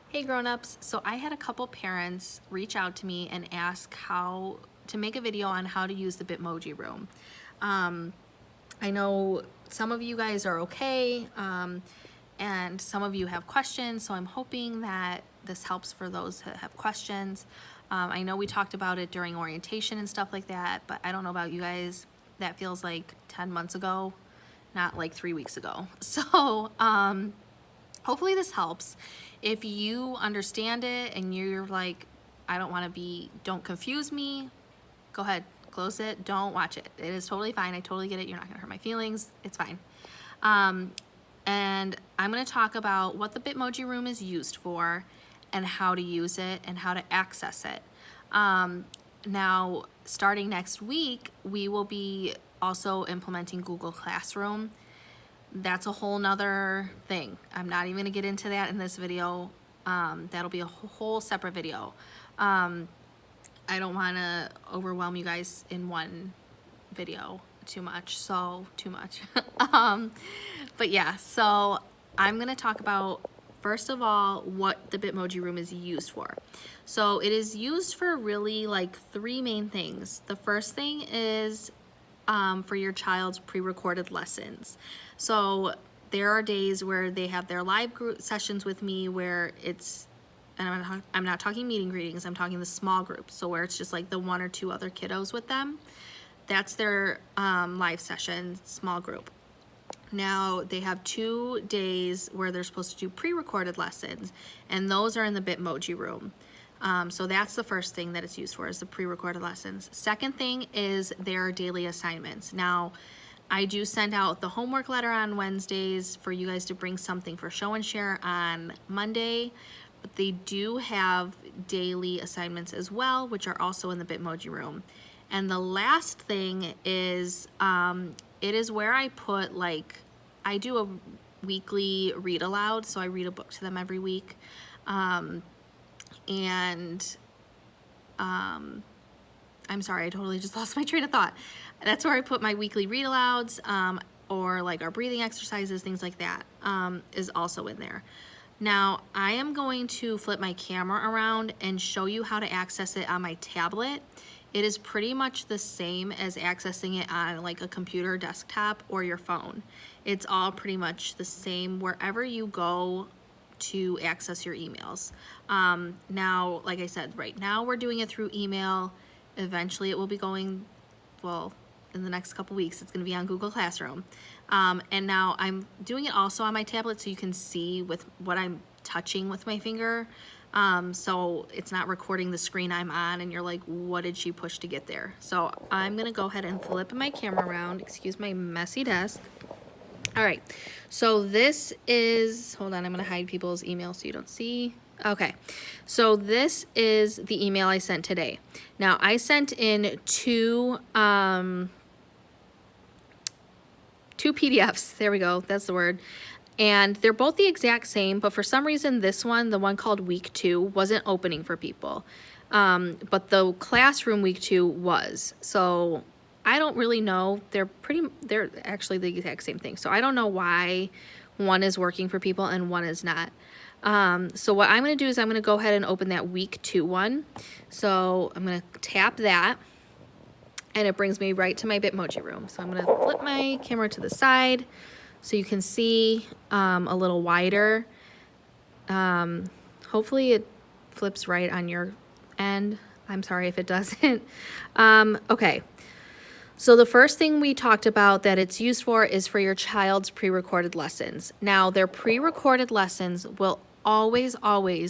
Hey grown-ups, so I had a couple parents reach out to me and ask how to make a video on how to use the Bitmoji room. I know some of you guys are okay, and some of you have questions, so I'm hoping that this helps for those that have questions. I know we talked about it during orientation and stuff like that, but I don't know about you guys. That feels like 10 months ago, not like 3 weeks ago. So, hopefully this helps. If you understand it and you're like, I don't want to be, don't confuse me, go ahead, close it, don't watch it. It is totally fine. I totally get it. You're not gonna hurt my feelings. It's fine. And I'm gonna talk about what the Bitmoji room is used for and how to use it and how to access it. Now, starting next week, we will be also implementing Google Classroom. That's a whole nother thing. I'm not even gonna get into that in this video. That'll be a whole separate video. I don't wanna overwhelm you guys in one video too much. But yeah, so I'm gonna talk about, first of all, what the Bitmoji room is used for. So it is used for really like 3 main things. The first thing is for your child's pre-recorded lessons. So there are days where they have their live group sessions with me where it's, and I'm not talking meeting greetings, I'm talking the small groups. So where it's just like the 1 or 2 other kiddos with them. That's their live session, small group. Now they have 2 days where they're supposed to do pre-recorded lessons, and those are in the Bitmoji room. So that's the first thing that it's used for, is the pre-recorded lessons. Second thing is their daily assignments. Now, I do send out the homework letter on Wednesdays for you guys to bring something for show and share on Monday, but they do have daily assignments as well, which are also in the Bitmoji room. And the last thing is, it is where I put, like, I do a weekly read aloud, so I read a book to them every week. I'm sorry, I totally just lost my train of thought. That's where I put my weekly read alouds, or like our breathing exercises, things like that, is also in there. Now, I am going to flip my camera around and show you how to access it on my tablet. It is pretty much the same as accessing it on like a computer, desktop, or your phone. It's all pretty much the same wherever you go to access your emails. Now, like I said, right now we're doing it through email. Eventually it will be going, well, in the next couple weeks, it's gonna be on Google Classroom. And now I'm doing it also on my tablet so you can see with what I'm touching with my finger. So it's not recording the screen I'm on and you're like, what did she push to get there? So I'm gonna go ahead and flip my camera around. Excuse my messy desk. All right, so this is, hold on, I'm gonna hide people's emails so you don't see. Okay, so this is the email I sent today. Now I sent in two PDFs, there we go, that's the word. And they're both the exact same, but for some reason this one, the one called week 2, wasn't opening for people. But the classroom week 2 was. So I don't really know. They're actually the exact same thing. So I don't know why one is working for people and one is not. So what I'm going to do is I'm going to go ahead and open that week 2 one. So I'm going to tap that and it brings me right to my Bitmoji room. So I'm going to flip my camera to the side so you can see a little wider. Hopefully it flips right on your end. I'm sorry if it doesn't. Okay. So the first thing we talked about that it's used for is for your child's pre-recorded lessons. Now, their pre-recorded lessons will always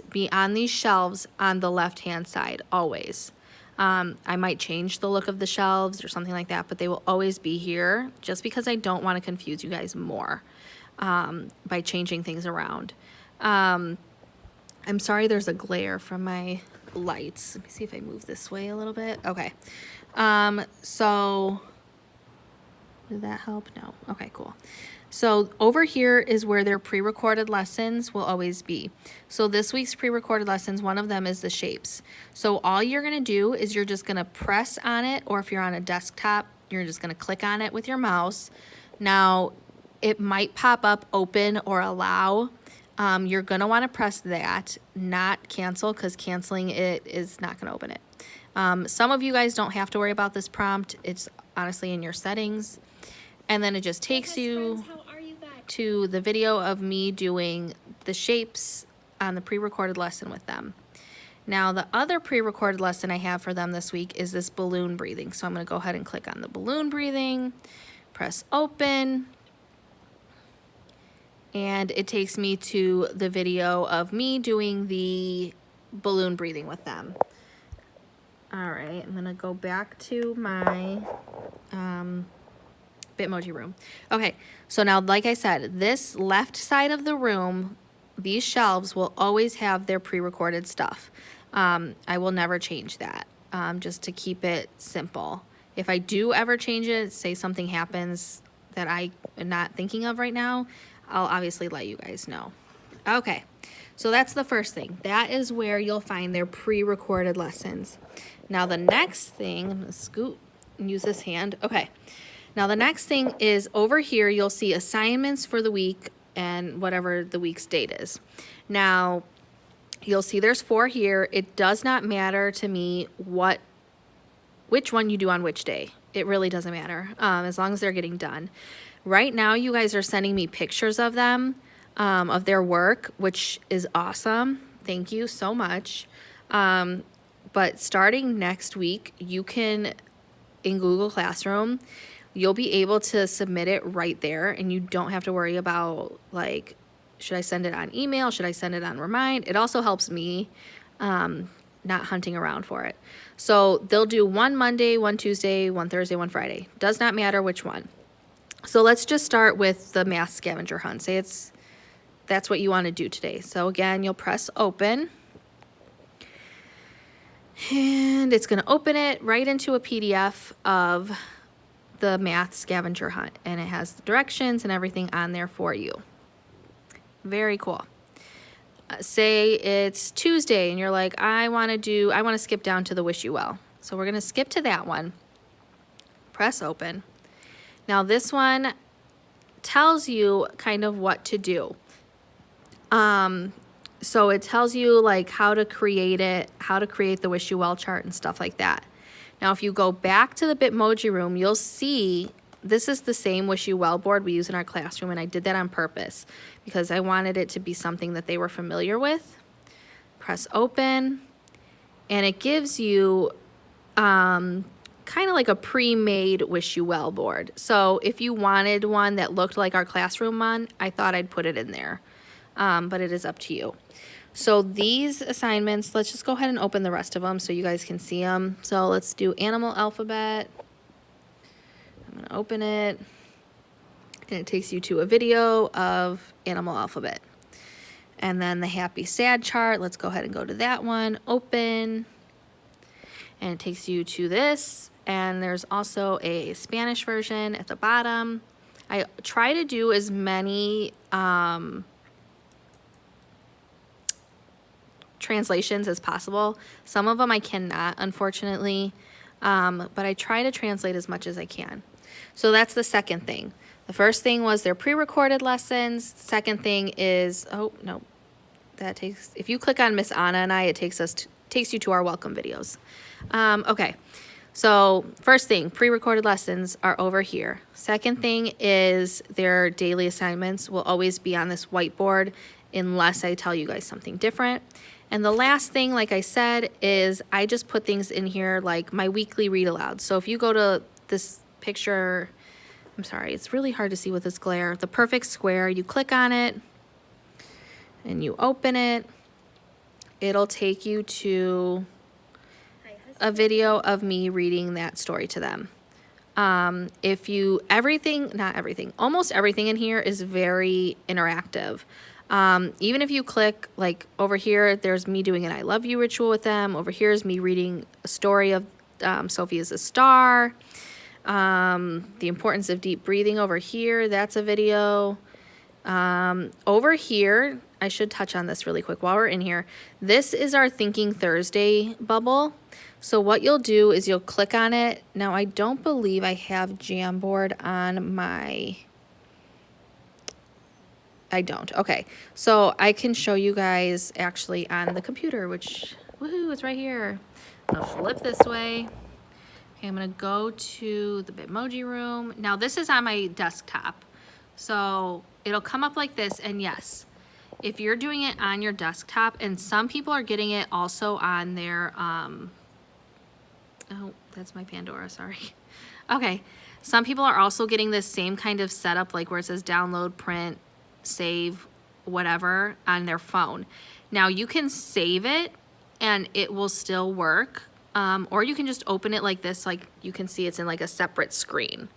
be on these shelves on the left-hand side, always. I might change the look of the shelves or something like that, but they will always be here just because I don't want to confuse you guys more by changing things around. I'm sorry there's a glare from my lights. Let me see if I move this way a little bit. Okay. So did that help? No. Okay, cool. So over here is where their pre-recorded lessons will always be. So this week's pre-recorded lessons, one of them is the shapes. So all you're gonna do is you're just gonna press on it, or if you're on a desktop, you're just gonna click on it with your mouse. Now, it might pop up open or allow. You're going to want to press that, not cancel, because canceling it is not going to open it. Some of you guys don't have to worry about this prompt. It's honestly in your settings. And then it just takes you to the video of me doing the shapes on the pre-recorded lesson with them. Now, the other pre-recorded lesson I have for them this week is this balloon breathing. So I'm going to go ahead and click on the balloon breathing, press open, and it takes me to the video of me doing the balloon breathing with them. All right, I'm going to go back to my Bitmoji room. Okay, so now, like I said, this left side of the room, these shelves will always have their pre-recorded stuff. I will never change that, just to keep it simple. If I do ever change it, say something happens that I am not thinking of right now, I'll obviously let you guys know. Okay, so that's the first thing. That is where you'll find their pre-recorded lessons. Now the next thing, I'm gonna scoot and use this hand. Okay, now the next thing is over here, you'll see assignments for the week and whatever the week's date is. Now, you'll see there's 4 here. It does not matter to me which one you do on which day. It really doesn't matter, as long as they're getting done. Right now, you guys are sending me pictures of them, of their work, which is awesome. Thank you so much. But starting next week, you can, in Google Classroom, you'll be able to submit it right there, and you don't have to worry about, like, should I send it on email? Should I send it on Remind? It also helps me not hunting around for it. So they'll do 1 Monday, 1 Tuesday, 1 Thursday, 1 Friday. Does not matter which one. So let's just start with the math scavenger hunt. Say that's what you want to do today. So again, you'll press open. And it's going to open it right into a PDF of the math scavenger hunt. And it has the directions and everything on there for you. Very cool. Say it's Tuesday and you're like, I want to skip down to the wish you well. So we're going to skip to that one. Press open. Now this one tells you kind of what to do. So it tells you like how to create it, how to create the wish you well chart and stuff like that. Now if you go back to the Bitmoji room, you'll see this is the same wish you well board we use in our classroom, and I did that on purpose because I wanted it to be something that they were familiar with. Press open, and it gives you kind of like a pre-made wish you well board. So if you wanted one that looked like our classroom one, I thought I'd put it in there, but it is up to you. So these assignments, let's just go ahead and open the rest of them so you guys can see them. So let's do animal alphabet. I'm going to open it, and it takes you to a video of animal alphabet. And then the happy sad chart, let's go ahead and go to that one, open, and it takes you to this, and there's also a Spanish version at the bottom. I try to do as many translations as possible. Some of them I cannot, unfortunately, but I try to translate as much as I can. So that's the second thing. The first thing was their pre-recorded lessons. Second thing is, oh no, if you click on Miss Anna and I, it takes you to our welcome videos. Okay, so first thing, pre-recorded lessons are over here. Second thing is their daily assignments will always be on this whiteboard unless I tell you guys something different. And the last thing, like I said, is I just put things in here like my weekly read aloud. So if you go to this picture, I'm sorry, it's really hard to see with this glare, the perfect square, you click on it and you open it, it'll take you to a video of me reading that story to them. Not everything, almost everything in here is very interactive. Even if you click, like over here, there's me doing an I love you ritual with them. Over here is me reading a story of Sophie is a star. The importance of deep breathing over here, that's a video. Over here, I should touch on this really quick while we're in here. This is our Thinking Thursday bubble. So what you'll do is you'll click on it. Now, I don't believe I have Jamboard on my I don't. Okay, so I can show you guys actually on the computer, which, woohoo, it's right here. I'm gonna flip this way. Okay, I'm gonna go to the Bitmoji room. Now this is on my desktop. So it'll come up like this, and yes, if you're doing it on your desktop, and some people are getting it also on their, oh, that's my Pandora, sorry. Okay, some people are also getting this same kind of setup, like where it says download, print, save, whatever, on their phone. Now you can save it and it will still work, or you can just open it like this, like you can see it's in like a separate screen.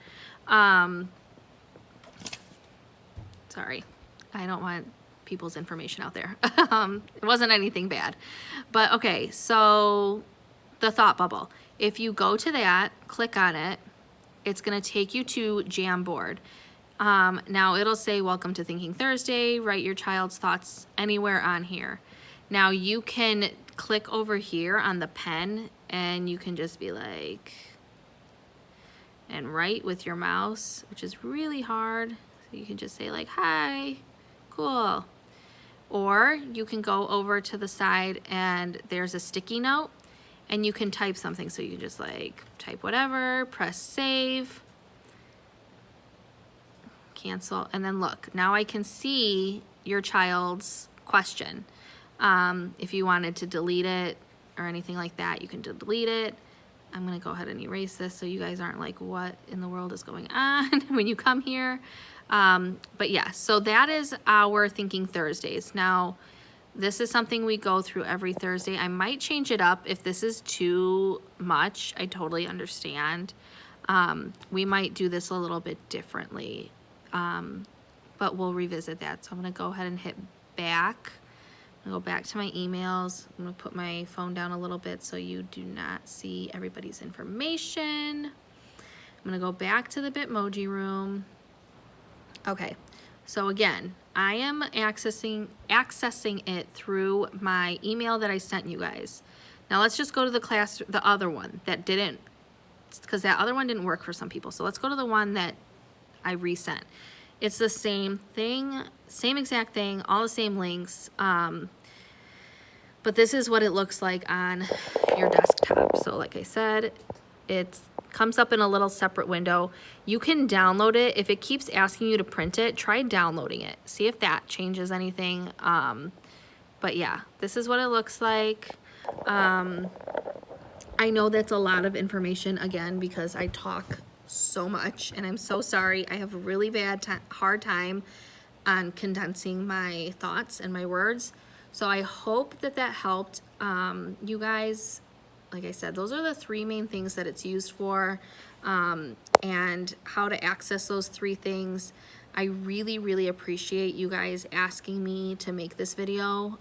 Sorry, I don't want people's information out there. It wasn't anything bad. But okay, so the thought bubble. If you go to that, click on it, it's gonna take you to Jamboard. Now it'll say, welcome to Thinking Thursday, write your child's thoughts anywhere on here. Now you can click over here on the pen and you can just be like, and write with your mouse, which is really hard. So you can just say like, hi, cool. Or you can go over to the side and there's a sticky note and you can type something. So you can just like type whatever, press save, cancel, and then look, now I can see your child's question. If you wanted to delete it or anything like that, you can delete it. I'm gonna go ahead and erase this so you guys aren't like, what in the world is going on when you come here. But yeah, so that is our Thinking Thursdays. Now, this is something we go through every Thursday. I might change it up if this is too much. I totally understand. We might do this a little bit differently, but we'll revisit that. So I'm gonna go ahead and hit back. I'm gonna go back to my emails. I'm gonna put my phone down a little bit so you do not see everybody's information. I'm gonna go back to the Bitmoji room. Okay, so again, I am accessing it through my email that I sent you guys. Now let's just go to the class, the other one that didn't, because that other one didn't work for some people. So let's go to the one that I resent. It's the same thing, same exact thing, all the same links, but this is what it looks like on your desktop. So like I said, it comes up in a little separate window. You can download it. If it keeps asking you to print it, try downloading it. See if that changes anything. But yeah, this is what it looks like. I know that's a lot of information, again, because I talk so much, and I'm so sorry. I have a really hard time on condensing my thoughts and my words. So I hope that that helped. You guys, like I said, those are the three main things that it's used for, and how to access those three things. I really, really appreciate you guys asking me to make this video.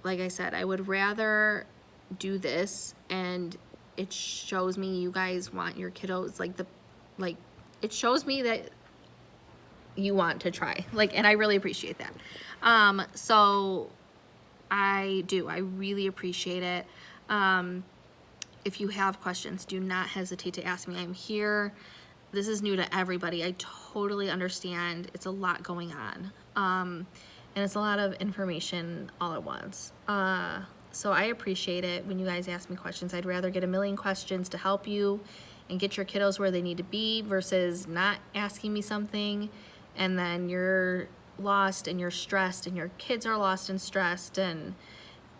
Like I said, I would rather do this, and it shows me you guys want your kiddos, it shows me that you want to try, and I really appreciate that. So I really appreciate it. If you have questions, do not hesitate to ask me. I'm here. This is new to everybody. I totally understand. It's a lot going on. And it's a lot of information all at once. So I appreciate it when you guys ask me questions. I'd rather get a million questions to help you and get your kiddos where they need to be versus not asking me something and then you're lost and you're stressed and your kids are lost and stressed, and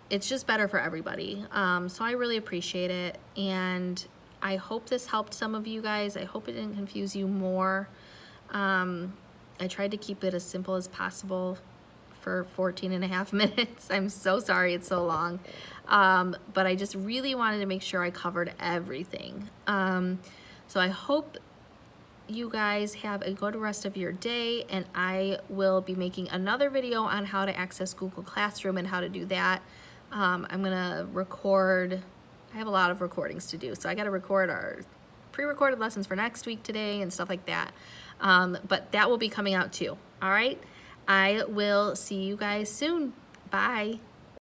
it's just better for everybody. So I really appreciate it, and I hope this helped some of you guys. I hope it didn't confuse you more. I tried to keep it as simple as possible for 14 and a half minutes. I'm so sorry it's so long. But I just really wanted to make sure I covered everything. So I hope you guys have a good rest of your day, and I will be making another video on how to access Google Classroom and how to do that. I'm gonna record, I have a lot of recordings to do, so I gotta record our pre-recorded lessons for next week today and stuff like that. But that will be coming out too, all right? I will see you guys soon. Bye.